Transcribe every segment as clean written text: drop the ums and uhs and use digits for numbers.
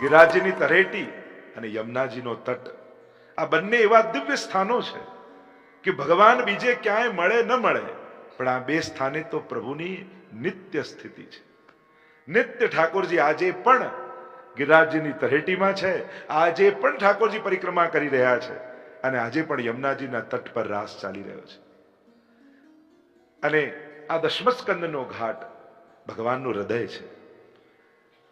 ગિરિરાજની તરેટી અને યમુનાજીનો તટ, આ બંને એવા દિવ્ય સ્થાનો છે કે ભગવાન બીજે ક્યાંય મળે ન મળે, પણ આ બે સ્થાને તો પ્રભુની નિત્ય સ્થિતિ છે. નિત્ય ઠાકોરજી આજે પણ ગિરિરાજની તરેટીમાં છે, આજે પણ ઠાકોરજી પરિક્રમા કરી રહ્યા છે, અને આજે પણ યમુનાજીના તટ પર રાસ ચાલી રહ્યો છે. અને આ દશમસ્કંદનો ઘાટ ભગવાનનું હૃદય છે.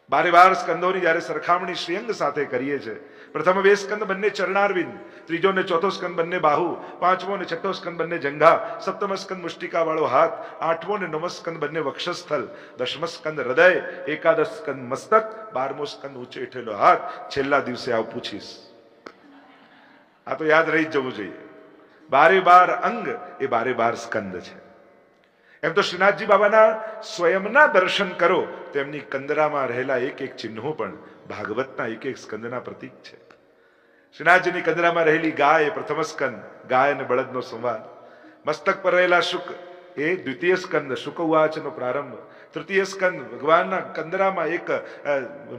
12 સ્કંદોની જયારે સરખામણી શ્રીઅંગ સાથે કરીએ છીએ, પ્રથમ 2 સ્કંદ બંને ચરણારવિંદ, ત્રીજો ને ચોથો સ્કંદ બંને બાહુ, પાંચમો ને છઠ્ઠો સ્કંદ બંને જંઘા, સપ્તમ સ્કંદ મુષ્ટિકા વાળો હાથ, આઠમો ને નવમો સ્કંદ બંને વક્ષસ્થલ, દશમ સ્કંદ હૃદય, એકાદશ સ્કંદ મસ્તક, 12મો સ્કંદ ઊંચે ઉઠેલો હાથ. છેલ્લા દિવસે આવું પૂછીશ, આ તો યાદ રહી જવું જોઈએ. 12 અંગ એ 12 સ્કંદ છે. એમ તો શ્રીનાથજી બાબાના સ્વયંના દર્શન કરો તો એમની કંદરામાં રહેલા એક એક ચિહ્નો પણ ભાગવતના એક એક સ્કંદના પ્રતીક છે. શ્રીનાથજીની કંદરામાં રહેલી ગાય એ પ્રથમ સ્કંદ, ગાય અને બળદનો સંવાદ. મસ્તક પર રહેલા શુક એ દ્વિતીય સ્કંદ, શુક ઉવાચનો પ્રારંભ. તૃતીય સ્કંદ ભગવાનના કંદરામાં એક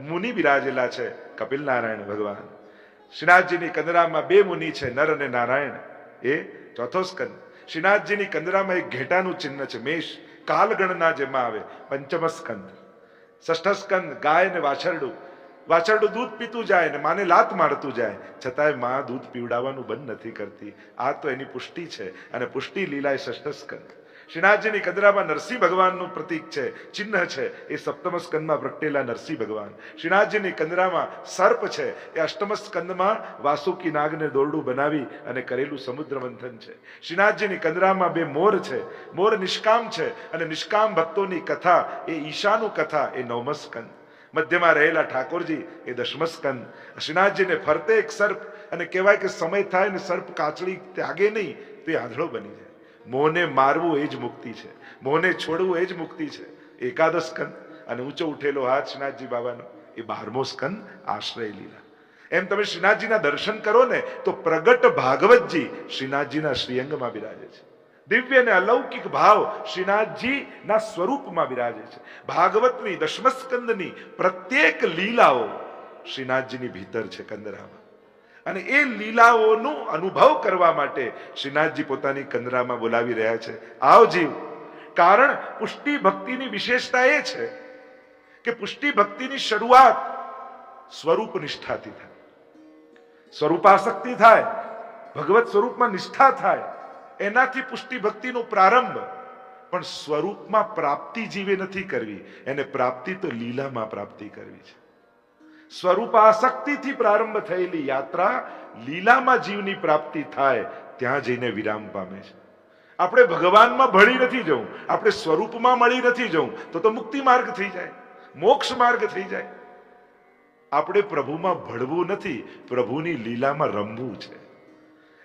મુનિ બિરાજેલા છે, કપિલ નારાયણ ભગવાન. શ્રીનાથજીની કંદરામાં 2 મુનિ છે, નર અને નારાયણ, એ ચોથો સ્કંદ. શ્રીનાથજીની કંદરામાં એક ઘેટાનું ચિહ્ન છે, મેષ, કાલગણના જેમાં આવે, પંચમ સ્કંદ. ષષ્ઠ સ્કંદ ગાય ને વાછરડું. વાછરડું દૂધ પીતું જાય ને માને લાત મારતું જાય, છતાંય માં દૂધ પીવડાવવાનું બંધ નથી કરતી. આ તો એની પુષ્ટિ છે, અને પુષ્ટિ લીલા એ ષષ્ઠ સ્કંદ. શ્રીનાથજીની કંદરામાં નરસિંહ ભગવાનનું પ્રતીક છે, ચિહ્ન છે, એ સપ્તમ સ્કંદમાં પ્રગટેલા નરસિંહ ભગવાન. શ્રીનાથજીની કંદરામાં સર્પ છે, એ અષ્ટમ સ્કંદમાં વાસુકી નાગને દોરડું બનાવી અને કરેલું સમુદ્ર મંથન છે. શ્રીનાથજીની કંદરામાં 2 મોર છે, મોર નિષ્કામ છે, અને નિષ્કામ ભક્તોની કથા એ ઈશાનું કથા, એ 9મો સ્કંદ. મધ્યમાં રહેલા ઠાકોરજી એ 10મ સ્કંદ. શ્રીનાથજીને ફરતે એક સર્પ, અને કહેવાય કે સમય થાય ને સર્પ કાચળી ત્યાગે નહીં તો એ આંધળો બની જાય. મોહને મારવું એ જ મુક્તિ છે, મોહને છોડવું એ જ મુક્તિ છે. એકાદશ સ્કંદ અને ઊંચો ઉઠેલો હાથ શ્રીનાથજી બાબાનો, એ 12મો સ્કંદ આશ્રય લીલા. એમ તમે શ્રીનાથજીના દર્શન કરો ને તો પ્રગટ ભાગવતજી શ્રીનાથજીના શ્રીઅંગમાં બિરાજે છે. દિવ્ય અને અલૌકિક ભાવ શ્રીનાથજીના સ્વરૂપમાં બિરાજે છે. ભાગવતની દશમ સ્કંદની પ્રત્યેક લીલાઓ શ્રીનાથજીની ભીતર છે કંદરામાં, અને એ લીલાઓનો અનુભવ કરવા માટે શ્રીનાથજી પોતાની કંદરામાં બોલાવી રહ્યા છે, આવ જીવ. કારણ પુષ્ટિ ભક્તિની વિશેષતા એ છે કે પુષ્ટિ ભક્તિની શરૂઆત સ્વરૂપ નિષ્ઠાથી થાય, સ્વરૂપાસક્તિ થાય, ભગવત સ્વરૂપમાં નિષ્ઠા થાય, એનાથી પુષ્ટિ ભક્તિનો પ્રારંભ. પણ સ્વરૂપમાં પ્રાપ્તિ જીવે નથી કરવી, એને પ્રાપ્તિ તો લીલામાં પ્રાપ્તિ કરવી છે. સ્વરૂપાસક્તિથી પ્રારંભ થયેલી યાત્રા લીલામાં જીવની પ્રાપ્તિ થાય ત્યાં જઈને વિરામ પામે છે. આપણે ભગવાનમાં ભળી નથી જવું, આપણે સ્વરૂપમાં મળી નથી જવું, તો મુક્તિ માર્ગ થઈ જાય, મોક્ષ માર્ગ થઈ જાય. આપણે પ્રભુમાં ભળવું નથી, પ્રભુની લીલામાં રમવું છે.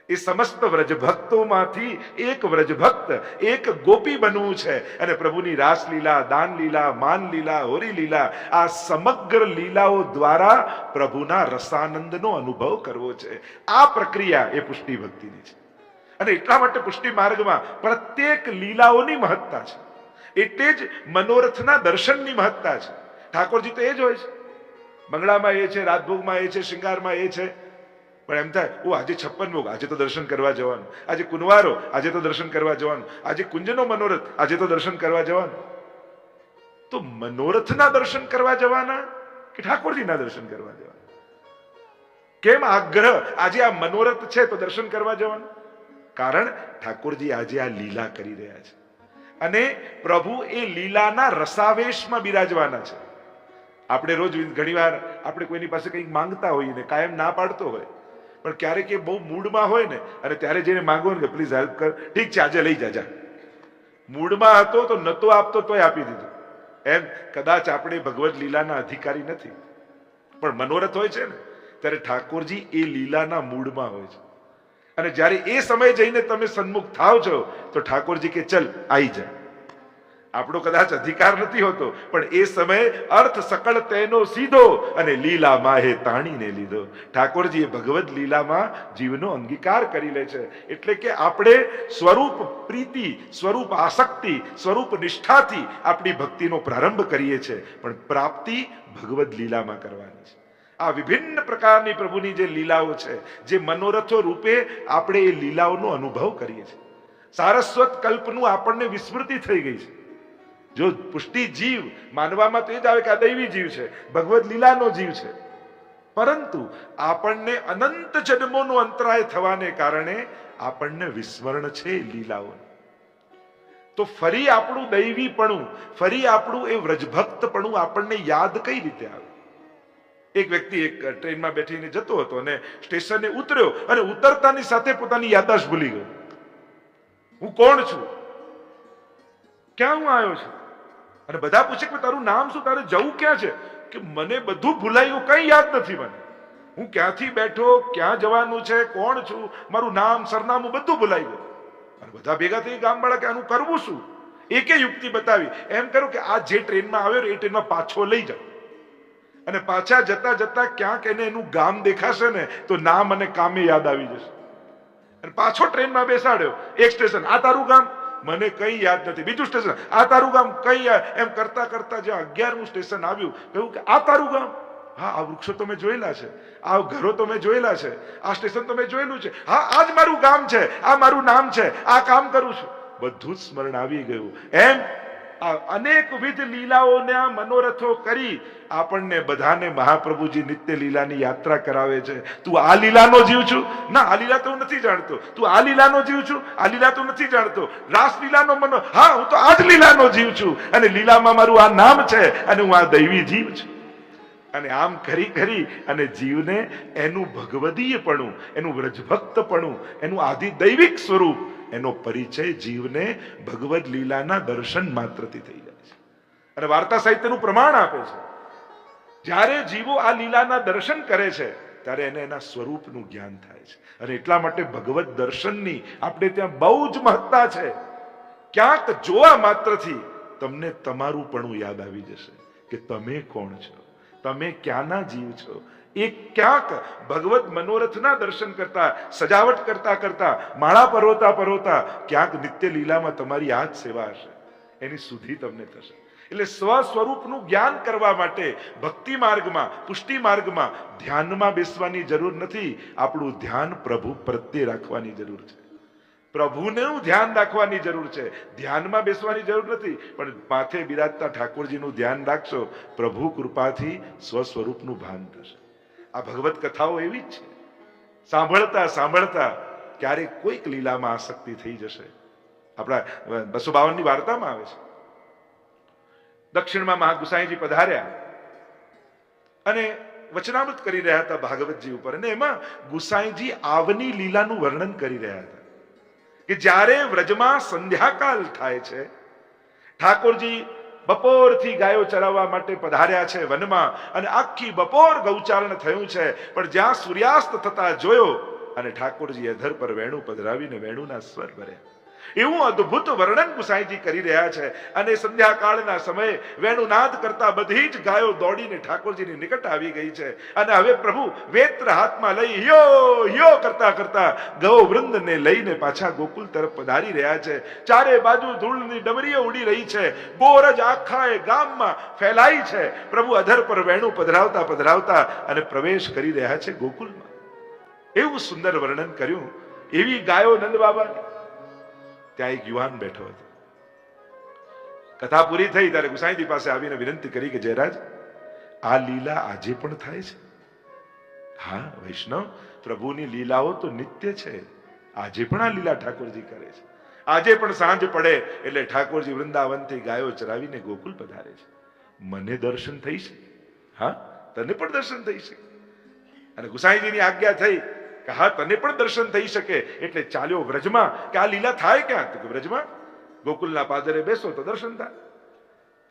એ સમસ્ત વ્રજભક્તોમાંથી એક વ્રજભક્ત, એક ગોપી બનવું છે, અને પ્રભુની રાસલીલા, દાનલીલા, માનલીલા, હોરીલીલા, આ સમગ્ર લીલાઓ દ્વારા પ્રભુના રસાનંદનો અનુભવ કરવો છે. આ પ્રક્રિયા એ પુષ્ટિ ભક્તિની છે. અને એટલા માટે પુષ્ટિ માર્ગમાં પ્રત્યેક લીલાઓની મહત્તા છે, એટલે જ મનોરથના દર્શનની મહત્તા છે. ઠાકોરજી તો એ જ હોય છે, મંગળામાં એ છે, રાજભોગમાં એ છે, શૃંગારમાં એ છે. પણ એમ થાય, ઓ આજે 56 ભોગ, આજે તો દર્શન કરવા જવાનું, આજે કુંવારો, આજે તો દર્શન કરવા જવાનું, આજે કુંજનો મનોરથ, આજે તો દર્શન કરવા જવાનું. તો મનોરથના દર્શન કરવા જવાના કે ઠાકોરજીના દર્શન કરવા જવાના? કેમ આગ્રહ? આજે આ મનોરથ છે તો દર્શન કરવા જવાનું. કારણ ઠાકોરજી આજે આ લીલા કરી રહ્યા છે, અને પ્રભુ એ લીલાના રસાવેશમાં બિરાજવાના છે. આપણે રોજ ઘણીવાર આપણે કોઈની પાસે કંઈક માંગતા હોઈએ ને કાયમ ના પાડતો હોય, પણ ક્યારેક એ બહુ મૂડમાં હોય ને, અને ત્યારે જઈને માંગો ને કે પ્લીઝ હેલ્પ કર, ઠીક છે આજે લઈ જાજા. મૂડમાં હતો તો નતો આપતો તોય આપી દીધું. એમ કદાચ આપણે ભગવદ લીલાના અધિકારી નથી, પણ મનોરથ હોય છે ને ત્યારે ઠાકોરજી એ લીલાના મૂડમાં હોય છે. અને જ્યારે એ સમય જઈને તમે સન્મુખ થાવ છો તો ઠાકોરજી કે ચલ આવી જાય. આપણો કદાચ અધિકાર નથી હોતો, પણ એ સમયે અર્થ સકળ તેનો સીધો, અને લીલા માહે તાણીને લીધો. ઠાકોરજી એ ભગવદ લીલામાં જીવનો અંગીકાર કરી લે છે. એટલે કે આપણે સ્વરૂપ પ્રીતિ, સ્વરૂપ આસક્તિ, સ્વરૂપ નિષ્ઠાથી આપણી ભક્તિનો પ્રારંભ કરીએ છીએ, પણ પ્રાપ્તિ ભગવદ લીલામાં કરવાની છે. આ વિભિન્ન પ્રકારની પ્રભુની જે લીલાઓ છે, જે મનોરથો રૂપે આપણે એ લીલાઓનો અનુભવ કરીએ છીએ. સારસ્વત કલ્પનું આપણને વિસ્મૃતિ થઈ ગઈ છે. જો પુષ્ટિ જીવ માનવામાં તો એ જ આવે કે આ દૈવી જીવ છે, ભગવદ લીલાનો જીવ છે, પરંતુ આપણને અનંત જન્મોનો અંતરાય થવાને કારણે આપણને વિસ્મરણ છે લીલાઓ. તો ફરી આપણું દૈવીપણું, ફરી આપણું એ વ્રજભક્તપણું આપણને યાદ કઈ રીતે આવે? એક વ્યક્તિ એક ટ્રેનમાં બેઠીને જતો હતો અને સ્ટેશને ઉતર્યો અને ઉતરતાની સાથે પોતાની યાદદાસ્ત ભૂલી ગયો. હું કોણ છું, ક્યાં હું આવ્યો છું? અને બધા પૂછે કે તારું નામ શું, તારે જવું ક્યાં છે? કે મને બધું ભૂલાયું, કઈ યાદ નથી મને. હું ક્યાંથી બેઠો, ક્યાં જવાનું છે, કોણ છું, મારું નામ, સરનામું બધું ભૂલાઈ ગયું. અને બધા ભેગા થઈ ગામવાળા કે આનું કરવું શું? એકે યુક્તિ બતાવી. એમ કરો કે આ જે ટ્રેનમાં આવ્યો એ ટ્રેનમાં પાછો લઈ જાઓ, અને પાછા જતા જતા ક્યાંક એને એનું ગામ દેખાશે ને તો નામ અને કામે યાદ આવી જશે. અને પાછો ટ્રેનમાં બેસાડ્યો. એક સ્ટેશન, આ તારું ગામ, મને કઈ યાદ નથી. બીજું સ્ટેશન, આ તારું ગામ, કઈ એમ કરતા કરતા જ્યાં 11મું સ્ટેશન આવ્યું, કહ્યું કે આ તારું ગામ, હા આ વૃક્ષો તો મેં જોયેલા છે, આ ઘરો તો મેં જોયેલા છે, આ સ્ટેશન તો મેં જોયેલું છે, હા આ જ મારું ગામ છે, આ મારું નામ છે, આ કામ કરું છું. બધું જ સ્મરણ આવી ગયું. એમ આ અનેકવિધ લીલાઓના મનોરથો કરી આપણને બધાને મહાપ્રભુજી નિત્ય લીલાની યાત્રા કરાવે છે. તું આ લીલાનો જીવ છું? ના, આ લીલા તો હું નથી જાણતો. તું આ લીલાનો જીવ છું? આ લીલા તો નથી જાણતો. રાસ લીલાનો મનો, હા હું તો આ જ લીલાનો જીવ છું, અને લીલામાં મારું આ નામ છે, અને હું આ દૈવી જીવ છું. અને આમ કરી કરી અને જીવને એનું ભગવદીયપણું, એનું વ્રજભક્તપણું, એનું આદિ દૈવિક સ્વરૂપ, એનો પરિચય જીવને ભગવદ લીલાના દર્શન માત્રથી થઈ જાય છે. અને વાર્તા સાહિત્યનું પ્રમાણ આપે છે, જ્યારે જીવો આ લીલાના દર્શન કરે છે ત્યારે એને એના સ્વરૂપનું જ્ઞાન થાય છે. અને એટલા માટે ભગવદ દર્શનની આપણે ત્યાં બહુ જ મહત્તા છે. ક્યાંક જોવા માત્રથી તમને તમારું પણ યાદ આવી જશે કે તમે કોણ છો, તમે ક્યાંના જીવ છો. એ ક્યાંક ભગવત મનોરથના દર્શન કરતા, સજાવટ કરતા કરતા, માળા પરોતા પરોતા ક્યાંક નિત્ય લીલામાં તમારી આ જ સેવા હશે, એની સુધી તમને થશે. એટલે સ્વ સ્વરૂપનું જ્ઞાન કરવા માટે ભક્તિ માર્ગમાં, પુષ્ટિ માર્ગમાં ધ્યાનમાં બેસવાની જરૂર નથી. આપણું ધ્યાન પ્રભુ પ્રત્યે રાખવાની જરૂર છે, પ્રભુનું ધ્યાન રાખવાની જરૂર છે. ધ્યાનમાં બેસવાની જરૂર નથી, પણ માથે બિરાજતા ઠાકોરજીનું ધ્યાન રાખશો, પ્રભુ કૃપાથી સ્વ સ્વરૂપનું ભાન થશે. આ ભગવત કથાઓ એવી જ છે, સાંભળતા સાંભળતા ક્યારેક કોઈક લીલામાં આસક્તિ થઈ જશે. આપણા 252 વાર્તામાં આવે છે, દક્ષિણમાં મહાગુસાઈજી પધાર્યા અને વચનામૃત કરી રહ્યા હતા ભાગવતજી ઉપર, અને એમાં ગુસાઈજી આવની લીલાનું વર્ણન કરી રહ્યા હતા કે જ્યારે વ્રજમાં સંધ્યાકાલ થાય છે, ઠાકોરજી બપોરથી ગાયો ચરાવવા માટે પધાર્યા છે વનમાં, અને આખી બપોર ગૌચારણ થયું છે, પણ જ્યાં સૂર્યાસ્ત થતા જોયો અને ઠાકોરજી અધર પર વેણું પધરાવીને વેણુના સ્વર ભર્યા. એવું અદ્ભુત વર્ણન ગુસાઈજી કરી રહ્યા છે. અને સંધ્યાકાળના સમયે વેણુનાદ કરતા બધી જ ગાયો દોડીને ઠાકોરજીની નિકટ આવી ગઈ છે. અને હવે પ્રભુ વેત્ર હાથમાં લઈ યો યો કરતા કરતા ગૌ વૃંદને લઈને પાછા ગોકુલ તરફ પધારી રહ્યા છે. ચારે બાજુ ધૂળની ડમરીઓ ઉડી રહી છે, ગોરજ આખા ગામમાં ફેલાઈ છે. પ્રભુ અધર પર વેણું પધરાવતા પધરાવતા અને પ્રવેશ કરી રહ્યા છે ગોકુલમાં. એવું સુંદર વર્ણન કર્યું. એવી ગાયો નંદ બાબાની. ત્યાં એક યુવાન બેઠો હતો. કથા પૂરી થઈ ત્યારે ગુસાઈજી પાસે આવીને વિનંતી કરી કે જયરાજ, આ લીલા આજે પણ થાય છે? હા વૈષ્ણવ, પ્રભુની લીલાઓ તો નિત્ય છે. આજે પણ આ લીલા ઠાકોરજી કરે છે. આજે પણ સાંજ પડે એટલે ઠાકોરજી વૃંદાવનથી ગાયો ચરાવીને ગોકુલ પધારે છે. મને દર્શન થઈ છે? હા, તને પણ દર્શન થઈ શકે. અને ગુસાઈજીની આજ્ઞા થઈ કે હા તને પણ દર્શન થઈ શકે, એટલે ચાલ્યો વ્રજમાં. કે આ લીલા થાય ક્યાં? તો કે વ્રજમાં, ગોકુલના પાદરે બેસો તો દર્શન થાય.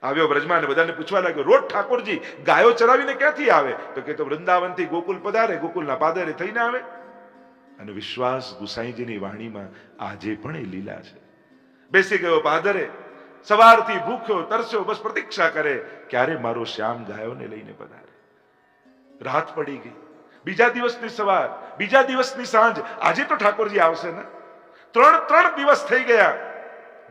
આવ્યો વ્રજમાં અને બધાને પૂછવા લાગ્યો, રોજ ઠાકોરજી ગાયો ચરાવીને ક્યાંથી આવે? તો કે તો વૃંદાવનથી ગોકુલ પધારે, ગોકુલના પાદરે થઈને આવે. અને વિશ્વાસ ગુસાઈજીની વાણીમાં આજે પણ એ લીલા છે. બેસી ગયો પાદરે, સવારથી ભૂખ્યો તરસ્યો, બસ પ્રતીક્ષા કરે ક્યારે મારો શ્યામ ગાયોને લઈને પધારે. રાત પડી ગઈ, બીજા દિવસની સવાર, બીજા દિવસની સાંજ, આજે તો ઠાકોરજી આવશે ને. ત્રણ દિવસ થઈ ગયા.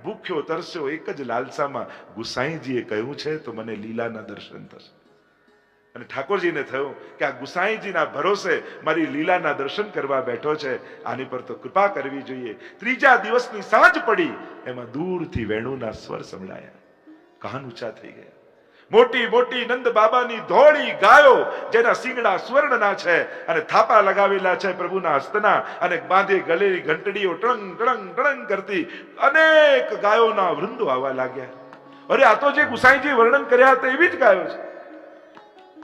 ભૂખ્યો તરસ્યો એક જ લાલસામાં ગુસાઈજીએ કહ્યું છે તો મને લીલાના દર્શન થશે. અને ઠાકોરજીને થયું કે આ ગુસાઈજીના ભરોસે મારી લીલાના દર્શન કરવા બેઠો છે, આની પર તો કૃપા કરવી જોઈએ. ત્રીજા દિવસની સાંજ પડી, એમાં દૂરથી વેણુના સ્વર સંભળાયા. કાન ઊંચા થઈ ગયા. મોટી મોટી નંદ બાબાની ધોળી ગાયો, જેના શિંગડા સ્વર્ણના છે અને થાપા લગાવેલા છે પ્રભુના હસ્તના, અને બાંધે ગળેલી ઘંટડીઓ ટળંગ ટળંગ ટળંગ કરતી અનેક ગાયોના વૃંદો આવવા લાગ્યા. અરે આ તો જે ગુસાઈજી વર્ણન કર્યા હતા એવી જ ગાયો છે,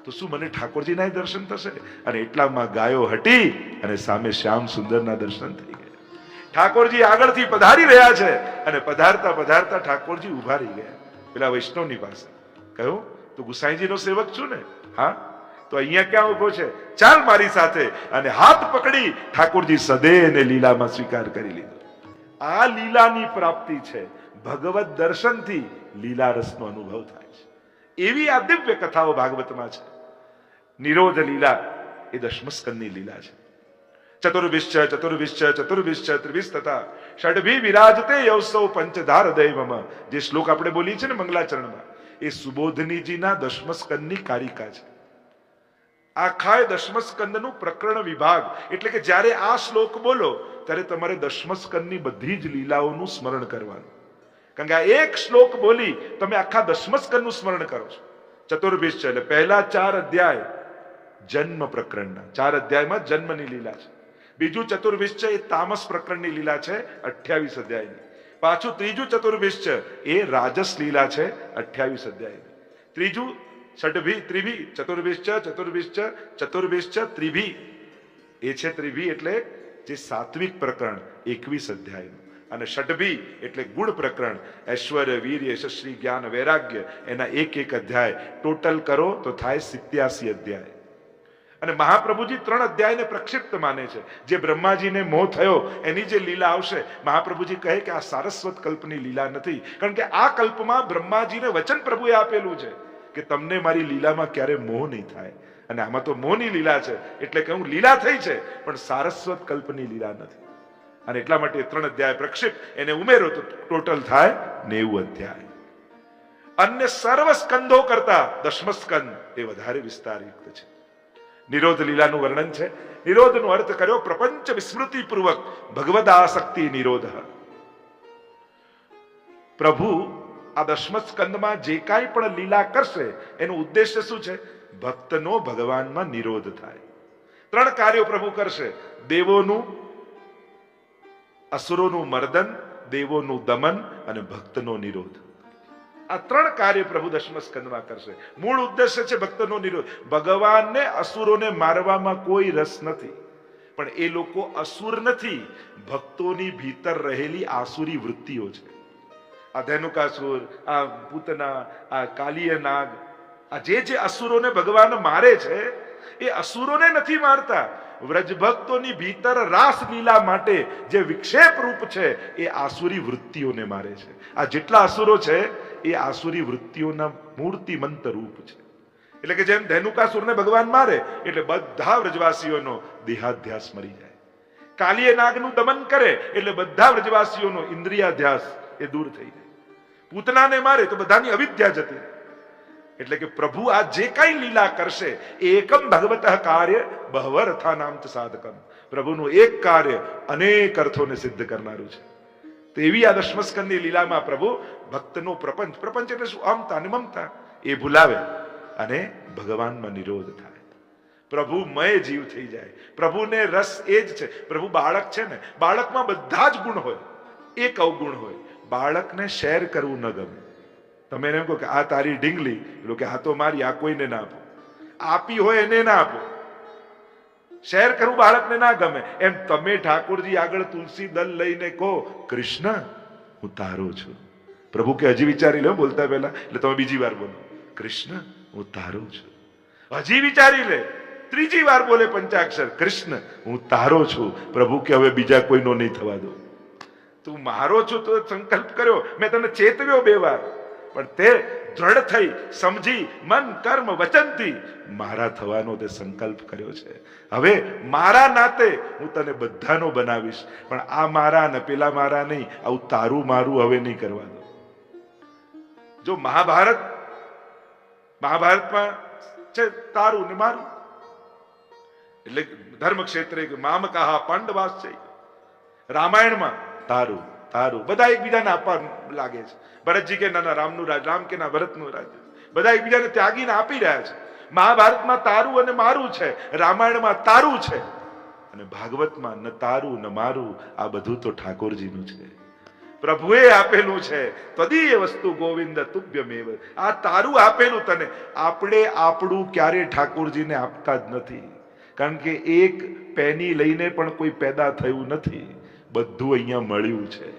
તો શું મને ઠાકોરજીના દર્શન થશે? અને એટલામાં ગાયો હટી અને સામે શ્યામ સુંદરના દર્શન થઈ ગયા. ઠાકોરજી આગળથી પધારી રહ્યા છે અને પધારતા પધારતા ઠાકોરજી ઉભા રહી ગયા પેલા વૈષ્ણવની પાસે. કહ્યું, તું ગુસાઈજીનો સેવક છું ને? હા. તો અહીંયા ક્યાં ઉભો છે? ચાલ મારી સાથે. અને હાથ પકડી ઠાકોરજી સદેને લીલામાં સ્વીકાર કરી લીધો. આ લીલાની પ્રાપ્તિ છે. ભગવત દર્શનથી લીલા રસનો અનુભવ થાય છે. એવી આ દિવ્ય કથાઓ ભાગવતમાં છે. નિરોધ લીલા એ દશમસ્કંદની લીલા છે. ચતુર્વિશ્ચ ચતુર્વિશ્ચ ચતુર્વિશ્ચ ત્રિવિશ તથા ષડભી વિરાજતે યૌસૌ પંચધાર દૈવમ, જે શ્લોક આપણે બોલી છે ને મંગલાચરણમાં, એ સુબોધનીજીના દશમસ્કંદની કારિકા છે. આખા દશમસ્કંદનું પ્રકરણ વિભાગ, એટલે કે જ્યારે આ શ્લોક બોલો ત્યારે તમારે દશમસ્કંદની બધી જ લીલાઓનું સ્મરણ કરવાનું. કારણ કે આ એક શ્લોક બોલી તમે આખા દશમસ્કંદનું સ્મરણ કરો છો. ચતુર્વિશ્ચ એટલે પહેલા 4 અધ્યાય જન્મ પ્રકરણના, 4 અધ્યાયમાં જન્મની લીલા છે. બીજું ચતુર્વિશ્ચ એ તામસ પ્રકરણની લીલા છે, 28 અધ્યાયની. પાછું ત્રીજું ચતુર્વિશ્ચ એ રાજસ લીલા છે, 28 અધ્યાયની. ત્રીજું ષડભી ત્રિભી ચતુર્વિશ્ચ ચતુર્વિશ્ચ ચતુર્વિશ્ચ ત્રિભી એ છે ત્રિભી એટલે જે સાત્વિક પ્રકરણ 21 અધ્યાયનું. અને ષડભી એટલે ગુણ પ્રકરણ, ઐશ્વર્ય વીર્ય યશસ્વી જ્ઞાન વૈરાગ્ય, એના એક અધ્યાય ટોટલ કરો તો થાય 87 અધ્યાય. અને મહાપ્રભુજી 3 અધ્યાયને પ્રક્ષિપ્ત માને છે. જે બ્રહ્માજીને મોહ થયો એની જે લીલા આવશે, મહાપ્રભુજી કહે કે આ સારસ્વત કલ્પની લીલા નથી, કારણ કે આ કલ્પમાં બ્રહ્માજીને વચન પ્રભુએ આપેલું છે કે તમને મારી લીલામાં ક્યારે મોહ નહીં થાય. અને આમાં તો મોહની લીલા છે, એટલે કે હું લીલા થઈ છે પણ સારસ્વત કલ્પની લીલા નથી. અને એટલા માટે 3 અધ્યાય પ્રક્ષિપ્ત, એને ઉમેરો તો ટોટલ થાય 90 અધ્યાય. અન્ય સર્વ સ્કંદો કરતા દશમસ્કંદ એ વધારે વિસ્તારયુક્ત છે. નિરોધ લીલાનું વર્ણન છે. નિરોધનો અર્થ કર્યો પ્રપંચ વિસ્મૃતિ પૂર્વક ભગવદ આસક્તિ નિરોધ. પ્રભુ આ દશમસ્કંદમાં જે કાંઈ પણ લીલા કરશે એનો ઉદ્દેશ્ય શું છે? ભક્તનો ભગવાનમાં નિરોધ થાય. 3 કાર્યો પ્રભુ કરશે: દેવોનું, અસુરોનું મર્દન, દેવોનું દમન અને ભક્તનો નિરોધ. આ 3 કાર્ય પ્રભુ દશમસ્કંદમાં કરશે. મૂળ ઉદ્દેશ્ય છે ભક્તનો નિરોધ. ભગવાનને અસુરોને મારવામાં કોઈ રસ નથી, પણ એ લોકો અસુર નથી, ભક્તોની ભીતર રહેલી આસુરી વૃત્તિઓ છે. આ ધેનુકાસુર, આ પૂતના, આ કાલિય નાગ, આ જે અસુરોને ભગવાન મારે છે એ અસુરોને નથી મારતા. વ્રજભક્તોની ભીતર રાસલીલા માટે જે વિક્ષેપ રૂપ છે એ આસુરી વૃત્તિઓને મારે છે. આ જેટલા અસુરો છે એ આસુરી વૃત્તિઓના મૂર્તિમંત રૂપ છે. એટલે કે જેમ ધેનુકાસુરને ભગવાન મારે એટલે બધા વ્રજવાસીઓનો દેહાધ્યાસ મરી જાય. કાલિય નાગનું દમન કરે એટલે બધા વ્રજવાસીઓનો ઇન્દ્રિયાધ્યાસ એ દૂર થઈ જાય. પૂતનાને મારે તો બધાની અવિદ્યા જતી રહે. એટલે કે પ્રભુ આ જે કઈ લીલા કરશે એકમ ભગવત કાર્ય બહવર્થાનામ સાધકમ, પ્રભુનું એક કાર્ય અનેક અર્થોને સિદ્ધ કરનારું છે. તેવી આ દશમસ્કંદની લીલામાં પ્રભુ ભક્તનો પ્રપંચ, પ્રપંચ એટલે શું? અમતા અને મમતા એ ભૂલાવે અને ભગવાનમાં નિરોધ થાય. પ્રભુમય જીવ થઈ જાય. પ્રભુને રસ એ જ છે. પ્રભુ બાળક છે ને, બાળકમાં બધા જ ગુણ હોય, એક અવગુણ હોય. બાળકને શેર કરવું ન ગમે. તમે એમ કહો કે આ તારી ઢીંગલી, એટલે કે આ તો મારી, આ કોઈને ના આપો. આપી હોય એને ના આપો. શેર કરવું બાળકને ના ગમે. એમ તમે ઠાકોરજી આગળ તુલસી દલ લઈને કહો, કૃષ્ણ હું તારો છું. પ્રભુ કે હજી વિચારી લે બોલતા પહેલા, એટલે તમે બીજી વાર બોલો, કૃષ્ણ હું તારો છું. હજી વિચારી લે, ત્રીજી વાર બોલે પંચાક્ષર, કૃષ્ણ હું તારો છું. પ્રભુ કે હવે બીજા કોઈનો નહીં થવા દો. તું મારો છું તો સંકલ્પ કર્યો, મેં તને ચેતવ્યો 2 વાર, પણ તે દ્રઢ થઈ, સમજી, મન કર્મ વચનથી મારા થવાનો તે સંકલ્પ કર્યો છે. હવે મારા નાતે હું તને બધાનો બનાવીશ, પણ આ મારા ને પેલા મારા નહીં, આવું તારું મારું હવે નહીં કરવા દો. જો મહાભારતમાં છે તારું ને મારું. એટલે ધર્મ ક્ષેત્રે મામ કહા પાંડવાસ છે. રામાયણમાં તારું તારું બધા એકબીજાને આપવા લાગે છે. ભરતજી કે ના રામનું રાજ, રામ કે ના ભરતનું રાજ, બધા એકબીજાને ત્યાગીને આપી રહ્યા છે. મહાભારતમાં તારું અને મારું છે, રામાયણમાં તારું છે, અને ભાગવતમાં ન તારું ન મારું, આ બધું તો ઠાકોરજીનું છે, પ્રભુએ આપેલું છે. તદીય વસ્તુ ગોવિંદ તુભ્યમેવ, આ તારું આપેલું તને. આપણે આપણું ક્યારે ઠાકોરજીને આપતા જ નથી, કારણ કે એક પેની લઈને પણ કોઈ પેદા થયું નથી, બધું અહીંયા મળ્યું છે.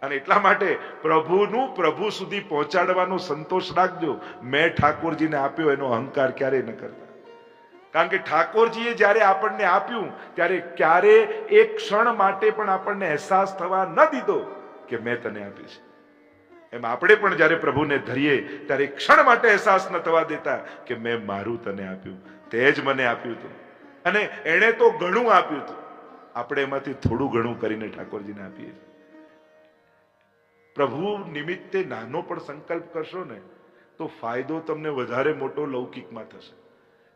અને એટલા માટે પ્રભુનું પ્રભુ સુધી પહોંચાડવાનો સંતોષ રાખજો. મેં ઠાકોરજીને આપ્યો એનો અહંકાર ક્યારેય ન કરતા, કારણ કે ઠાકોરજીએ જ્યારે આપણને આપ્યું ત્યારે ક્યારે એક ક્ષણ માટે પણ આપણને અહેસાસ થવા ન દીધો કે મેં તને આપી છે. એમ આપણે પણ જ્યારે પ્રભુને ધરીએ ત્યારે એક ક્ષણ માટે અહેસાસ ન થવા દેતા કે મેં મારું તને આપ્યું, તે જ મને આપ્યું હતું, અને એણે તો ઘણું આપ્યું હતું. આપણે એમાંથી થોડું ઘણું કરીને ઠાકોરજીને આપીએ છીએ. પ્રભુ નિમિત્તે નાનો પણ સંકલ્પ કરશો ને તો ફાયદો તમને વધારે મોટો લૌકિકમાં થશે.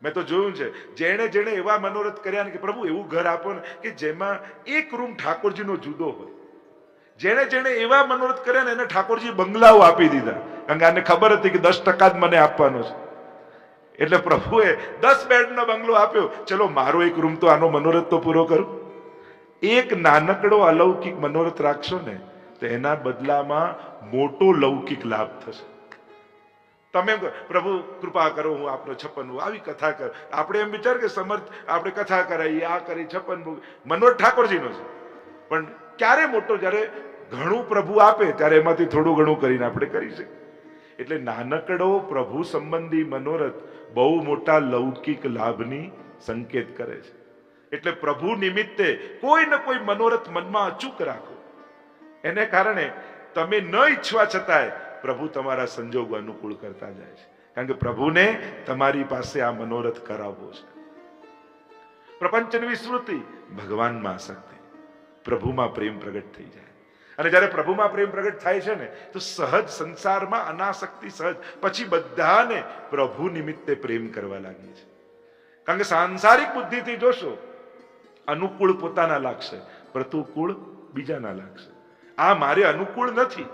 મેં તો જોયું છે, જેણે જેણે એવા મનોરથ કર્યા ને કે પ્રભુ એવું ઘર આપો ને કે જેમાં એક રૂમ ઠાકોરજીનો જુદો હોય. જેણે જેણે એવા મનોરથ કર્યા ને એને ઠાકોરજી બંગલાઓ આપી દીધા, કારણ કે આને ખબર હતી કે 10% જ મને આપવાનો છે. એટલે પ્રભુએ 10 બેડનો બંગલો આપ્યો. ચલો મારો એક રૂમ તો આનો મનોરથ તો પૂરો કરું. એક નાનકડો અલૌકિક મનોરથ રાખશો ને તો એના બદલામાં મોટો લૌકિક લાભ થશે. તમે પ્રભુ કૃપા કરો, હું આપનો 56 આવી કથા કર. આપણે એમ વિચાર કે સમર્થ આપણે કથા કરાવી, આ કરી 56 મનોરથ ઠાકોરજીનો છે, પણ ક્યારે મોટો, જ્યારે ઘણું પ્રભુ આપે ત્યારે એમાંથી થોડું ઘણું કરીને આપણે કરી શકીએ. એટલે નાનકડો પ્રભુ સંબંધી મનોરથ બહુ મોટા લૌકિક લાભની સંકેત કરે છે. એટલે પ્રભુ નિમિત્તે કોઈ ને કોઈ મનોરથ મનમાં અચૂક રાખો. એને કારણે તમે ન ઈચ્છવા છતાંય પ્રભુ તમારા સંજોગો અનુકૂળ કરતા જાય છે, કારણ કે પ્રભુને તમારી પાસે આ મનોરથ કરાવવો છે. પ્રપંચની વિસ્મૃતિ, ભગવાનમાં આસક્તિ, પ્રભુમાં પ્રેમ પ્રગટ થઈ જાય. અને જ્યારે પ્રભુમાં પ્રેમ પ્રગટ થાય છે ને તો સહજ સંસારમાં અનાસક્તિ સહજ, પછી બધાને પ્રભુ નિમિત્તે પ્રેમ કરવા લાગી છે. કારણ કે સાંસારિક બુદ્ધિથી જોશો અનુકૂળ પોતાના લાગશે, પ્રતિકૂળ બીજાના લાગશે. આ મારે અનુકૂળ નથી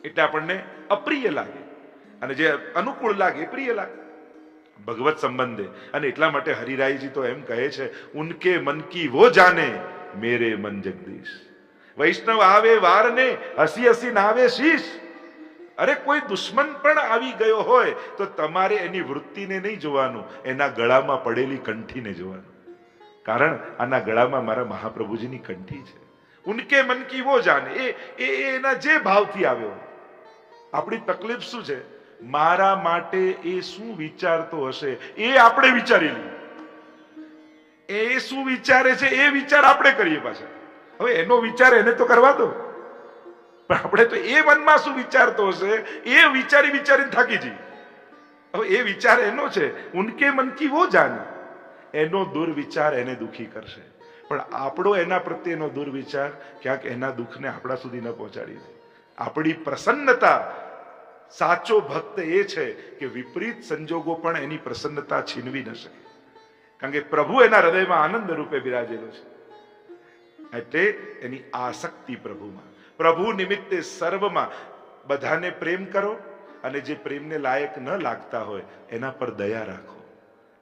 એટલે આપણને અપ્રિય લાગે, અને જે અનુકૂળ લાગે પ્રિય લાગે ભગવત સંબંધે. અને એટલા માટે હરિરાયજી તો એમ કહે છે, ઉનકે મન કી વો જાને મેરે મન જગદીશ. વૈષ્ણવ આવે વારને હસી હસી નાવે શીશ. અરે કોઈ દુશ્મન પણ આવી ગયો હોય તો તમારે એની વૃત્તિને નહીં જોવાનું, એના ગળામાં પડેલી કંઠીને જોવાનું, કારણ આના ગળામાં મારા મહાપ્રભુજીની કંઠી છે. ઉનકે મન કી વો જાને, એ એના જે ભાવથી આવ્યો. આપણી તકલીફ શું છે, મારા માટે એ શું વિચારતો હશે એ આપણે વિચારી લઈએ, એ શું વિચારે છે એ વિચાર આપણે કરીએ પાછા. હવે એનો વિચાર એને તો કરવા દો, પણ આપણે તો એ મનમાં શું વિચારતો હશે એ વિચારી વિચારીને થાકી જઈએ. હવે એ વિચાર એનો છે, ઉનકે મન કી વો જાને, એનો દુર્વિચાર એને દુખી કરશે, પણ આપણો એના પ્રત્યેનો દુર્વિચાર ક્યાંક એના દુઃખને આપણા સુધી ન પહોંચાડી દે. આપણી પ્રસન્નતા, સાચો ભક્ત એ છે કે વિપરીત સંજોગો પણ એની પ્રસન્નતા છીનવી ન શકે, કારણ કે પ્રભુ એના હૃદયમાં આનંદ રૂપે બિરાજેલો છે. એટલે એની આસક્તિ પ્રભુમાં, પ્રભુ નિમિત્તે સર્વમાં બધાને પ્રેમ કરો, અને જે પ્રેમને લાયક ન લાગતા હોય એના પર દયા રાખો.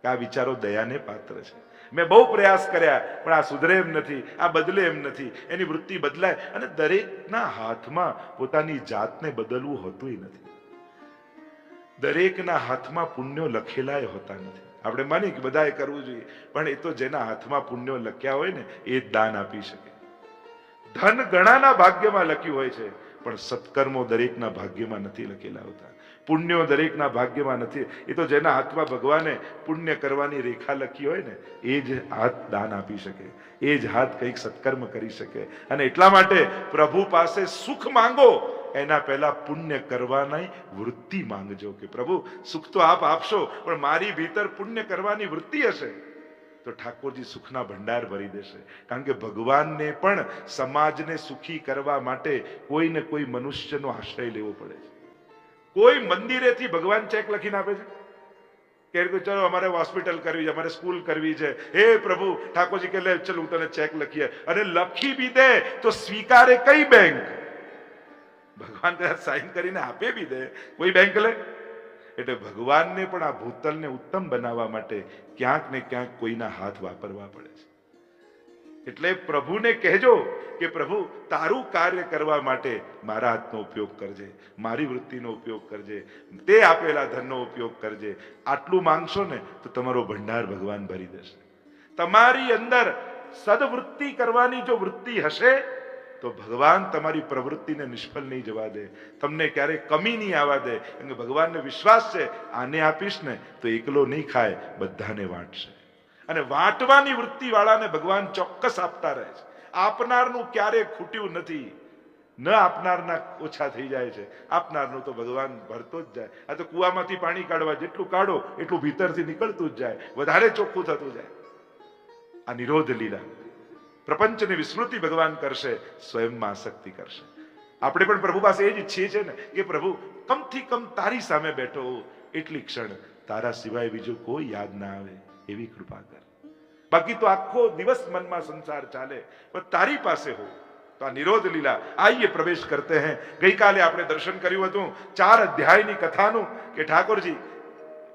આ વિચારો દયાને પાત્ર છે. મેં બહુ પ્રયાસ કર્યા પણ આ સુધરે એમ નથી, આ બદલે એમ નથી, એની વૃત્તિ બદલાય. અને દરેકના હાથમાં પોતાની જાતને બદલવું હોતું નથી. દરેકના હાથમાં પુણ્યો લખેલા હોતા નથી. આપણે માની કે બધાએ કરવું જોઈએ, પણ એ તો જેના હાથમાં પુણ્યો લખ્યા હોય ને એ જ દાન આપી શકે. ધન ઘણાના ભાગ્યમાં લખ્યું હોય છે, પણ સત્કર્મો દરેકના ભાગ્યમાં નથી લખેલા હોતા. પુણ્યો દરેકના ભાગ્યમાં નથી. એ તો જેના હાથમાં ભગવાને પુણ્ય કરવાની રેખા લખી હોય ને એ જ હાથ દાન આપી શકે, એ જ હાથ કંઈક સત્કર્મ કરી શકે. અને એટલા માટે પ્રભુ પાસે સુખ માંગો એના પહેલા પુણ્ય કરવાની વૃત્તિ માંગજો, કે પ્રભુ સુખ તો આપ આપશો, પણ મારી ભીતર પુણ્ય કરવાની વૃત્તિ હશે તો ઠાકોરજી સુખના ભંડાર ભરી દેશે. કારણ કે ભગવાનને પણ સમાજને સુખી કરવા માટે કોઈ ને કોઈ મનુષ્યનો આશ્રય લેવો પડે છે. કોઈ મંદિરેથી ભગવાન ચેક લખીને આપે છે? કે ચલો અમારે હોસ્પિટલ કરવી છે, અમારે સ્કૂલ કરવી છે, હે પ્રભુ ઠાકોરજી કે લે ચલો હું તને ચેક લખીએ, અને લખી બી દે તો સ્વીકારે કઈ બેંક? ભગવાન કદાચ સાઈન કરીને આપે બી દે, કોઈ બેંક લે? એટલે ભગવાનને પણ આ ભૂતલને ઉત્તમ બનાવવા માટે ક્યાંક ને ક્યાંક કોઈના હાથ વાપરવા પડે છે. એટલે પ્રભુને કહેજો કે પ્રભુ તારું કાર્ય કરવા માટે મારા હાથનો ઉપયોગ કરજે, મારી વૃત્તિનો ઉપયોગ કરજે, તે આપેલા ધનનો ઉપયોગ કરજે. આટલું માંગશો ને તો તમારો ભંડાર ભગવાન ભરી દેશે. તમારી અંદર સદવૃત્તિ કરવાની જો વૃત્તિ હશે તો ભગવાન તમારી પ્રવૃત્તિને નિષ્ફળ નહીં જવા દે, તમને ક્યારેય કમી નહીં આવવા દે. કેમ કે ભગવાનને વિશ્વાસ છે આને આપીશ ને તો એકલો નહીં ખાય, બધાને વાંટશે. અને વાંટવાની વૃત્તિ વાળાને ભગવાન ચોક્કસ આપતા રહે છે. આપનારનું ક્યારેય ખૂટ્યું નથી. ન આપનારના ઓછા થઈ જાય છે, આપનારનું તો ભગવાન ભરતો જ જાય. આ તો કુવામાંથી પાણી કાઢવા જેટલું કાઢો એટલું ભીતરથી નીકળતું જ જાય, વધારે ચોખ્ખું થતું જાય. આ નિરોધ લીલા પ્રપંચની વિસ્મૃતિ ભગવાન કરશે, સ્વયંમાં આસક્તિ કરશે. આપણે પણ પ્રભુ પાસે એ જ ઈચ્છીએ છીએ ને કે પ્રભુ કમથી કમ તારી સામે બેઠો હો, એટલી ક્ષણ તારા સિવાય બીજું કોઈ યાદ ના આવે એવી કૃપા કર. બાકી તો આખો દિવસ મનમાં સંસાર ચાલે, પણ તારી પાસે હો. તો આ નિરોધ લીલા આઈએ પ્રવેશ કરતે हैं. ગઈકાલે આપણે દર્શન કર્યું હતું 4 અધ્યાયની કથાનું કે ઠાકોરજી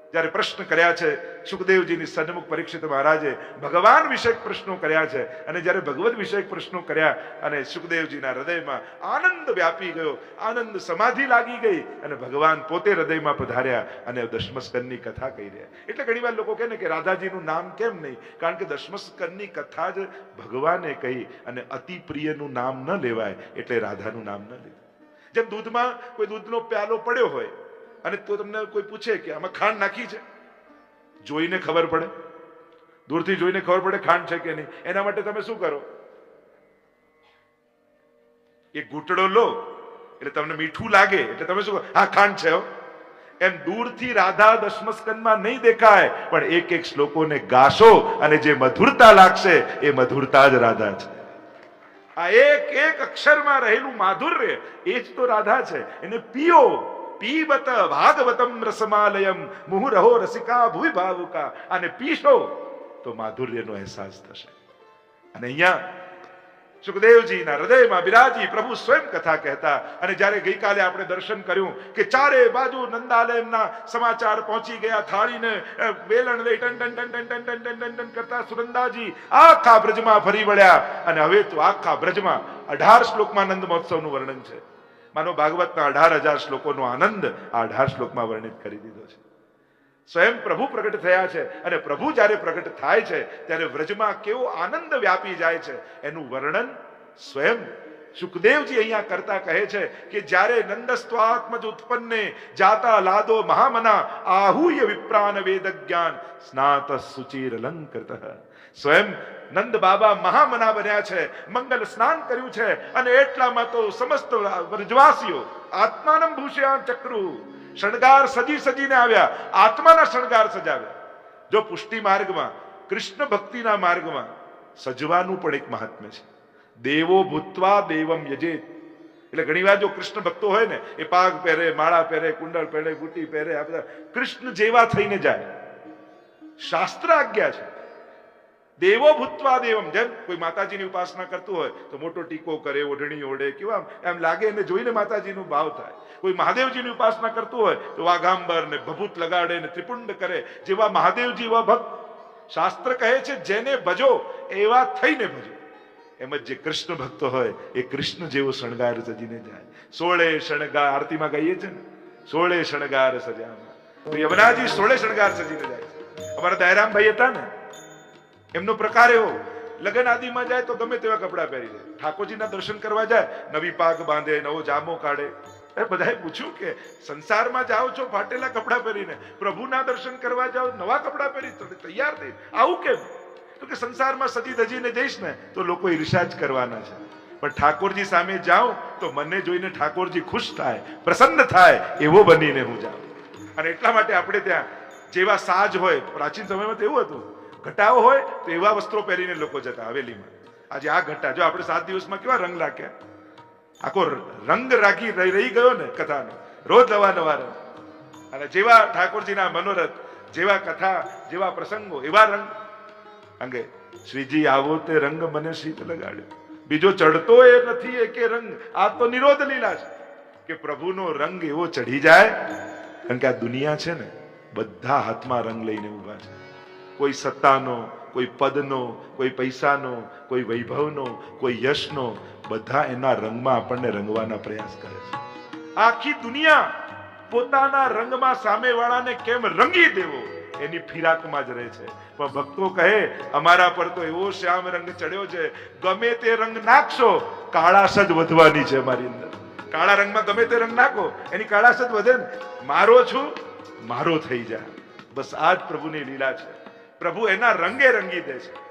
જ્યારે પ્રશ્ન કર્યા છે સુખદેવજીની સન્મુખ પરીક્ષિત મહારાજે ભગવાન વિષયક પ્રશ્નો કર્યા છે, અને જ્યારે ભગવદ વિષયક પ્રશ્નો કર્યા અને સુખદેવજીના હૃદયમાં આનંદ વ્યાપી ગયો, આનંદ સમાધિ લાગી ગઈ, અને ભગવાન પોતે હૃદયમાં પધાર્યા અને દશમસ્કંદની કથા કહી રહ્યા. એટલે ઘણીવાર લોકો કહે ને કે રાધાજીનું નામ કેમ નહીં? કારણ કે દશમસ્કંદની કથા જ ભગવાને કહી, અને અતિ પ્રિયનું નામ ન લેવાય એટલે રાધાનું નામ ન લેવાય. જેમ દૂધમાં કોઈ દૂધનો પ્યાલો પડ્યો હોય અને તો તમને કોઈ પૂછે કે આમાં ખાંડ નાખી છે, જોઈને ખબર પડે, દૂરથી જોઈને ખબર પડે ખાંડ છે કે નહીં. એના માટે તમે શું કરો? એક ઘૂંટડો લો એટલે તમને મીઠું લાગે એટલે તમે શું કરો? હા ખાંડ છે. એમ દૂરથી રાધા દશમસ્કંદમાં નહીં દેખાય, પણ એક એક શ્લોકોને ગાશો અને જે મધુરતા લાગશે એ મધુરતા જ રાધા છે. આ એક એક અક્ષરમાં રહેલું માધુર્ય એ જ તો રાધા છે. એને પીઓ, પીબત ભાગવતમ રસમાલયમ મુહુરહો રસિકા ભૂવિ ભાવુકા. અને પીશો તો માધુર્યનો અહેસાસ થશે. અને અહીંયા સુખદેવજીના હૃદયમાં બિરાજી પ્રભુ સ્વયં કથા કહેતા. અને જ્યારે ગઈકાલે આપણે દર્શન કર્યું કે ચારે બાજુ નંદાલયના સમાચાર પહોંચી ગયા, થાળીને વેલણ લઈ ton ton ton ton ton ton ton ton કરતા સુનંદાજી આખા બ્રજમાં ફરી વળ્યા. અને હવે તો આખા બ્રજમાં 18 શ્લોકમાં નંદ મહોત્સવનું વર્ણન છે. માનો ભાગવતના 18,000 શ્લોકોનો આનંદ આ 18 શ્લોકમાં વર્ણિત કરી દીધો છે. સ્વયં પ્રભુ પ્રગટ થયા છે, અને પ્રભુ જ્યારે પ્રગટ થાય છે ત્યારે વ્રજમાં કેવો આનંદ વ્યાપી જાય છે એનું વર્ણન સ્વયં સુખદેવજી અહીંયા કરતા કહે છે કે જ્યારે નંદસ્ત્વાત્મજ ઉત્પન્ને જાતા લાદો મહામના આહુય વિપ્રાન વેદ જ્ઞાન સ્નાત સુચિર અલંકૃત. સ્વયં નંદ બાબા મહામના બન્યા છે, મંગલ સ્નાન કર્યું છે, અને એટલામાં તો સમસ્ત વ્રજવાસીઓ આત્માનમ ભૂષ્યા ચક્રુ શણગાર સજી સજીને આવ્યા, આત્માના શણગાર સજાવ્યા. જો પુષ્ટિ માર્ગમાં કૃષ્ણ ભક્તિના માર્ગમાં સજવાનું પણ એક મહાત્મ્ય છે. દેવો ભૂત્વા દેવમ યજેત. એટલે ઘણીવાર જો કૃષ્ણ ભક્તો હોય ને એ પાગ પહેરે, માળા પહેરે, કુંડળ પહેરે, બુટી પહેરે, આ બધા કૃષ્ણ જેવા થઈને જાય. શાસ્ત્ર આજ્ઞા છે દેવો ભૂત્વા દેવમ. જેમ કોઈ માતાજીની ઉપાસના કરતું હોય તો મોટો ટીકો કરે, ઓઢણી ઓઢે, કેવા એમ લાગે, એને જોઈને માતાજીનો ભાવ થાય. કોઈ મહાદેવજીની ઉપાસના કરતું હોય તો વાઘાંબર ને ભભૂત લગાડે ને ત્રિપુંડ કરે. જેવા મહાદેવજી એવા ભક્ત. શાસ્ત્ર કહે છે જેને ભજો એવા થઈને ભજો. એમ જ જે કૃષ્ણ ભક્તો હોય એ કૃષ્ણ જેવો શણગાર સજીને જાય. 16 શણગાર આરતીમાં કહીએ છે ને, 16 શણગાર સજામાં. તો યમુનાજી 16 શણગાર સજીને જાય છે. અમારા દયારામભાઈ હતા ને, એમનો પ્રકાર એવો, લગ્ન આદિમાં જાય તો ગમે તેવા કપડા પહેરી જાય. ઠાકોરજીના દર્શન કરવા જાય, નવી પાગ બાંધે, નવો જામો કાઢે. બધાએ પૂછ્યું કે સંસારમાં જાઓ છો ફાટેલા કપડા પહેરીને, પ્રભુના દર્શન કરવા જાઓ નવા કપડા પહેરી તૈયાર થઈ, આવું કેમ? તો કે સંસારમાં સજી ધજીને જઈશ ને તો લોકો ઈર્ષા જ કરવાના છે, પણ ઠાકોરજી સામે જાઉં તો મને જોઈને ઠાકોરજી ખુશ થાય, પ્રસન્ન થાય, એવો બનીને હું જાઉં. અને એટલા માટે આપણે ત્યાં જેવા સાજ હોય, પ્રાચીન સમયમાં તો એવું હતું, ઘટાઓ હોય તો એવા વસ્ત્રો પહેરીને લોકો જતા હવેલીમાં. આજે આ ઘટા જો આપણે 7 દિવસમાં કેવા રંગ રાખ્યા, આખો રંગ રાખી રહી ગયો ને કથાનો, રોજ નવા નવા રંગ. અને જેવા ઠાકોરજીના મનોરથ જેવા કથા જેવા પ્રસંગો એવા રંગ. અંગે શ્રીજી આવો તે રંગ મને શીત લગાડ્યો. બીજો ચડતો એ નથી એ કે રંગ. આ તો નિરોધ લીલા છે કે પ્રભુનો રંગ એવો ચડી જાય. કારણ કે આ દુનિયા છે ને, બધા હાથમાં રંગ લઈને ઉભા છે. કોઈ સત્તાનો, કોઈ પદનો, કોઈ પૈસાનો, કોઈ વૈભવનો, કોઈ યશનો, બધા એના રંગમાં આપણને રંગવાના પ્રયાસ કરે છે. આખી દુનિયા પોતાના રંગમાં સામેવાળાને કેમ રંગી દેવો એની ફિરાકમાં જ રહે છે. પણ ભક્તો કહે અમારા પર તો એવો શ્યામ રંગ ચડ્યો છે, ગમે તે રંગ નાખશો કાળાશ જ વધવાની છે અમારી અંદર. કાળા રંગમાં ગમે તે રંગ નાખો એની કાળાશ જ વધે ને. મારો છું મારો થઈ જાય. બસ આ જ પ્રભુની લીલા છે. પ્રભુ એના રંગે રંગી દે છે.